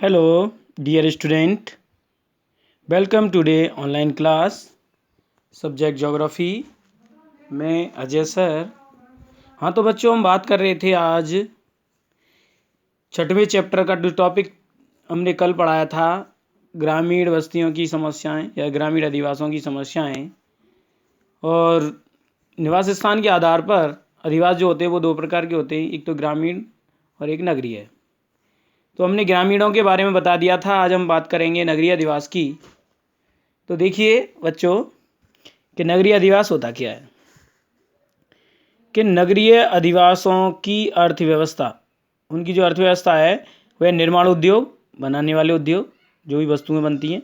Hello, dear student. Welcome today online class subject geography में Ajay sir. हाँ तो बच्चों, हम बात कर रहे थे आज छठवें चैप्टर का जो टॉपिक हमने कल पढ़ाया था, ग्रामीण बस्तियों की समस्याएं या ग्रामीण अधिवासियों की समस्याएं। और निवास स्थान के आधार पर अधिवास जो होते हैं वो दो प्रकार के होते हैं, एक तो ग्रामीण और एक नगरीय। तो हमने ग्रामीणों के बारे में बता दिया था, आज हम बात करेंगे नगरीय अधिवास की। तो देखिए बच्चों कि नगरीय अधिवास होता क्या है। कि नगरीय अधिवासों की अर्थव्यवस्था, उनकी जो अर्थव्यवस्था है वह निर्माण उद्योग, बनाने वाले उद्योग, जो भी वस्तुएं बनती हैं,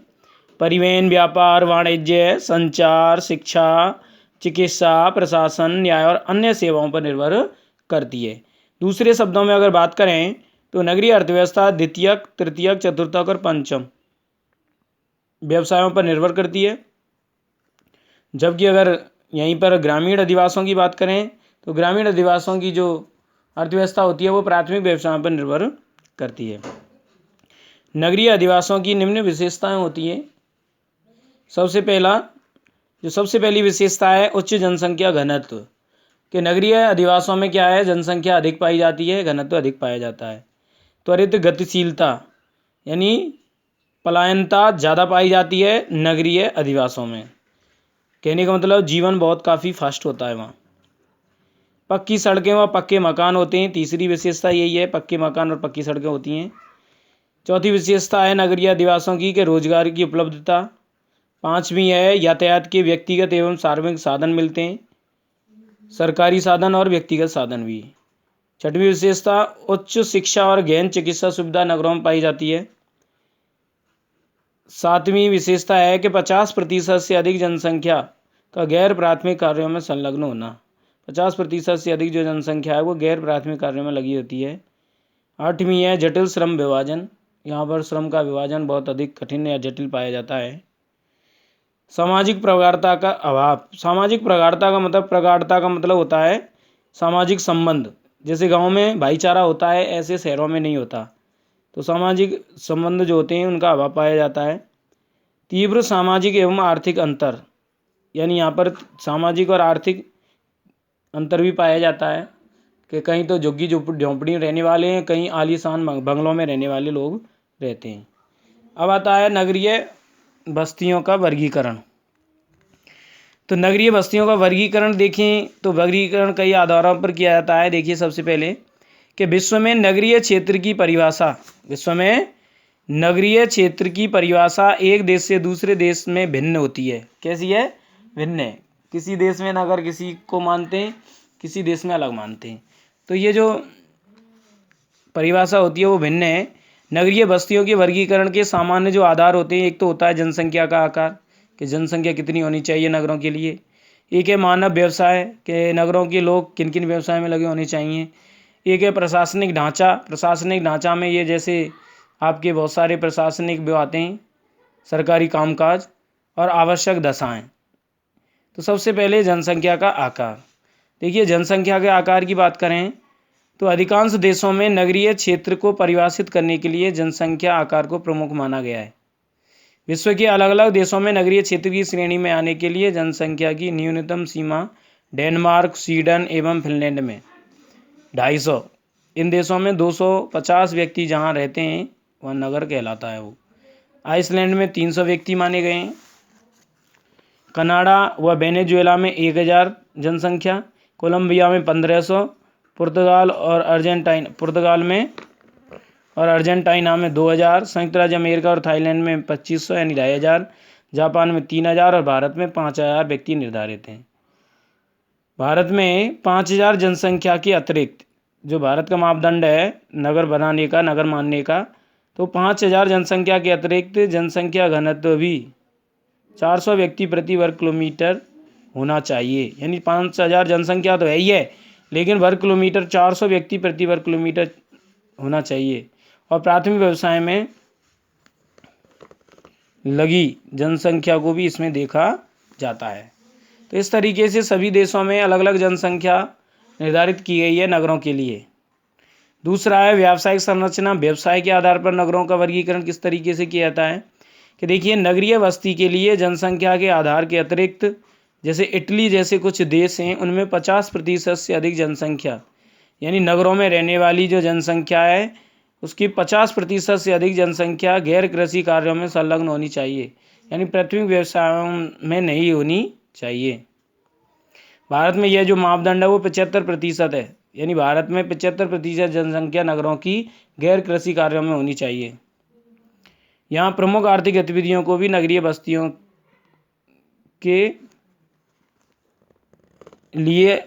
परिवहन, व्यापार, वाणिज्य, संचार, शिक्षा, चिकित्सा, प्रशासन, न्याय और अन्य सेवाओं पर निर्भर करती है। दूसरे शब्दों में अगर बात करें तो नगरीय अर्थव्यवस्था द्वितीयक, तृतीयक, चतुर्थक और पंचम व्यवसायों पर निर्भर करती है। जबकि अगर यहीं पर ग्रामीण अधिवासों की बात करें तो ग्रामीण अधिवासों की जो अर्थव्यवस्था होती है वो प्राथमिक व्यवसायों पर निर्भर करती है। नगरीय अधिवासों की निम्न विशेषताएं होती हैं। सबसे पहली विशेषता है उच्च जनसंख्या घनत्व। कि नगरीय अधिवासों में क्या है, जनसंख्या अधिक पाई जाती है, घनत्व अधिक पाया जाता है। त्वरित गतिशीलता यानी पलायनता ज़्यादा पाई जाती है नगरीय अधिवासों में। कहने का मतलब जीवन बहुत काफ़ी फास्ट होता है वहाँ। पक्की सड़कें व पक्के मकान होते हैं, तीसरी विशेषता यही है, पक्के मकान और पक्की सड़कें होती हैं। चौथी विशेषता है नगरीय अधिवासों की कि रोजगार की उपलब्धता। पांचवी है यातायात के व्यक्तिगत एवं सार्वजनिक साधन मिलते हैं, सरकारी साधन और व्यक्तिगत साधन भी। छठवीं विशेषता उच्च शिक्षा और गहन चिकित्सा सुविधा नगरों में पाई जाती है। सातवीं विशेषता है कि 50% से अधिक जनसंख्या का गैर प्राथमिक कार्यों में संलग्न होना। 50% से अधिक जो जनसंख्या है वो गैर प्राथमिक कार्यों में लगी होती है। आठवीं है जटिल श्रम विभाजन। यहाँ पर श्रम का विभाजन बहुत अधिक कठिन या जटिल पाया जाता है। सामाजिक प्रगाढ़ता का अभाव। सामाजिक प्रगाढ़ता का मतलब होता है सामाजिक संबंध। जैसे गांव में भाईचारा होता है, ऐसे शहरों में नहीं होता। तो सामाजिक संबंध जो होते हैं उनका अभाव पाया जाता है। तीव्र सामाजिक एवं आर्थिक अंतर, यानी यहाँ पर सामाजिक और आर्थिक अंतर भी पाया जाता है कि कहीं तो झुग्गी झोंपड़ी में रहने वाले हैं, कहीं आलीशान बंगलों में रहने वाले लोग रहते हैं। अब आता है नगरीय बस्तियों का वर्गीकरण। तो नगरीय बस्तियों का वर्गीकरण देखें तो वर्गीकरण कई आधारों पर किया जाता है। देखिए सबसे पहले कि विश्व में नगरीय क्षेत्र की परिभाषा एक देश से दूसरे देश में भिन्न होती है। कैसी है? भिन्न है। किसी देश में नगर किसी को मानते हैं, किसी देश में अलग मानते हैं। तो ये जो परिभाषा होती है वो भिन्न है। नगरीय बस्तियों के वर्गीकरण के सामान्य जो आधार होते हैं, एक तो होता है जनसंख्या का आकार, कि जनसंख्या कितनी होनी चाहिए नगरों के लिए। एक है मानव व्यवसाय, के नगरों के लोग किन किन व्यवसाय में लगे होने चाहिए। एक है प्रशासनिक ढांचा। प्रशासनिक ढांचा में ये जैसे आपके बहुत सारे प्रशासनिक वो आते हैं, सरकारी कामकाज और आवश्यक दशाएं। तो सबसे पहले जनसंख्या का आकार। देखिए जनसंख्या के आकार की बात करें तो अधिकांश देशों में नगरीय क्षेत्र को परिभाषित करने के लिए जनसंख्या आकार को प्रमुख माना गया है। विश्व के अलग अलग देशों में नगरीय क्षेत्र की श्रेणी में आने के लिए जनसंख्या की न्यूनतम सीमा डेनमार्क, स्वीडन एवं फिनलैंड में 250। इन देशों में 250 व्यक्ति जहाँ रहते हैं वह नगर कहलाता है। वो आइसलैंड में 300 व्यक्ति माने गए हैं। कनाडा व वेनेजुएला में 1000 जनसंख्या, कोलंबिया में 1500, पुर्तगाल और अर्जेंटीना में 2000, संयुक्त राज्य अमेरिका और थाईलैंड में 2500 यानी 2500, जापान में 3000 और भारत में 5000 व्यक्ति निर्धारित हैं। भारत में 5000 जनसंख्या के अतिरिक्त जो भारत का मापदंड है नगर बनाने का, नगर मानने का, तो 5000 जनसंख्या के अतिरिक्त जनसंख्या घनत्व भी 400 व्यक्ति प्रति वर्ग किलोमीटर होना चाहिए। यानी 5000 जनसंख्या तो है ही है, लेकिन वर्ग किलोमीटर 400 व्यक्ति प्रति वर्ग किलोमीटर होना चाहिए। और प्राथमिक व्यवसाय में लगी जनसंख्या को भी इसमें देखा जाता है। तो इस तरीके से सभी देशों में अलग अलग जनसंख्या निर्धारित की गई है नगरों के लिए। दूसरा है व्यावसायिक संरचना। व्यवसाय के आधार पर नगरों का वर्गीकरण किस तरीके से किया जाता है कि देखिए, नगरीय बस्ती के लिए जनसंख्या के आधार के अतिरिक्त जैसे इटली जैसे कुछ देश हैं, उनमें 50% से अधिक जनसंख्या, यानी नगरों में रहने वाली जो जनसंख्या है उसकी 50% से अधिक जनसंख्या गैर कृषि कार्यों में संलग्न होनी चाहिए, यानी प्राथमिक व्यवसायों में नहीं होनी चाहिए। भारत में यह जो मापदंड है वो 75% है, यानी भारत में 75% जनसंख्या नगरों की गैर कृषि कार्यों में होनी चाहिए। यहाँ प्रमुख आर्थिक गतिविधियों को भी नगरीय बस्तियों के लिए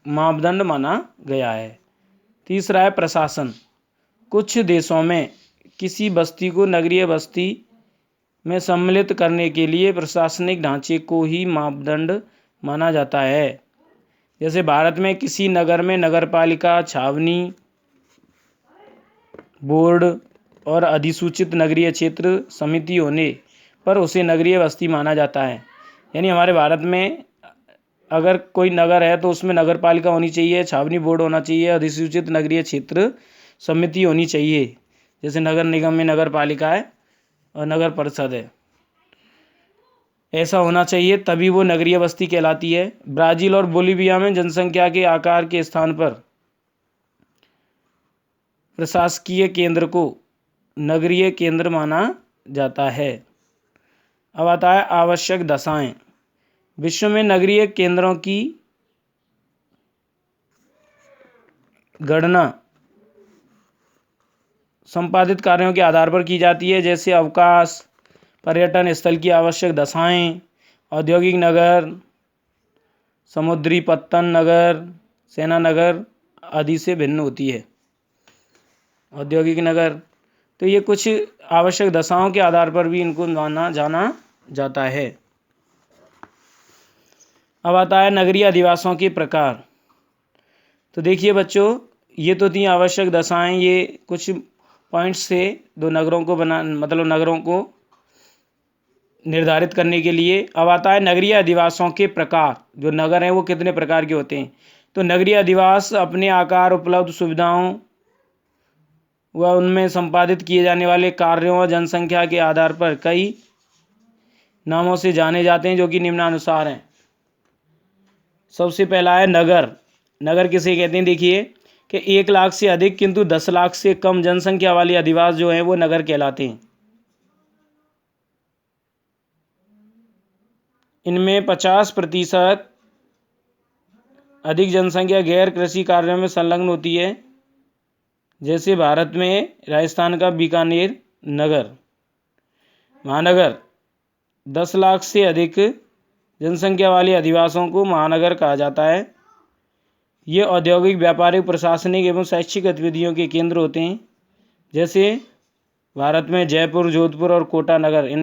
मापदंड माना गया है। तीसरा है प्रशासन। कुछ देशों में किसी बस्ती को नगरीय बस्ती में सम्मिलित करने के लिए प्रशासनिक ढांचे को ही मापदंड माना जाता है। जैसे भारत में किसी नगर में नगरपालिका, छावनी, बोर्ड और अधिसूचित नगरीय क्षेत्र समिति होने पर उसे नगरीय बस्ती माना जाता है। यानी हमारे भारत में अगर कोई नगर है तो उसमें नगरपालिका होनी चाहिए, छावनी बोर्ड होना चाहिए, अधिसूचित नगरीय क्षेत्र समिति होनी चाहिए। जैसे नगर निगम में नगर पालिका है और नगर परिषद है, ऐसा होना चाहिए, तभी वो नगरीय बस्ती कहलाती है। ब्राज़ील और बोलीविया में जनसंख्या के आकार के स्थान पर प्रशासकीय केंद्र को नगरीय केंद्र माना जाता है। अब आता है आवश्यक दशाएं। विश्व में नगरीय केंद्रों की गणना संपादित कार्यों के आधार पर की जाती है, जैसे अवकाश, पर्यटन स्थल की आवश्यक दशाएं, औद्योगिक नगर, समुद्री पत्तन नगर, सेना नगर आदि से भिन्न होती है। औद्योगिक नगर, तो ये कुछ आवश्यक दशाओं के आधार पर भी इनको माना जाना जाता है। अब आता है नगरीय अधिवासों के प्रकार। तो देखिए बच्चों, ये तो थी आवश्यक दशाएं, ये कुछ पॉइंट्स से दो नगरों को नगरों को निर्धारित करने के लिए। अब आता है नगरीय अधिवासों के प्रकार। जो नगर हैं वो कितने प्रकार के होते हैं। तो नगरीय अधिवास अपने आकार, उपलब्ध सुविधाओं व उनमें संपादित किए जाने वाले कार्यों और जनसंख्या के आधार पर कई नामों से जाने जाते हैं, जो कि निम्नानुसार हैं। सबसे पहला है नगर। नगर किसे कहते हैं, देखिए कि 1 लाख से अधिक किंतु 10 लाख से कम जनसंख्या वाले अधिवास जो हैं वो नगर कहलाते हैं। इनमें 50% अधिक जनसंख्या गैर कृषि कार्यों में संलग्न होती है। जैसे भारत में राजस्थान का बीकानेर नगर। महानगर 10 लाख से अधिक जनसंख्या वाले अधिवासों को महानगर कहा जाता है। ये औद्योगिक, व्यापारिक, प्रशासनिक एवं शैक्षिक गतिविधियों के केंद्र होते हैं। जैसे भारत में जयपुर, जोधपुर और कोटा नगर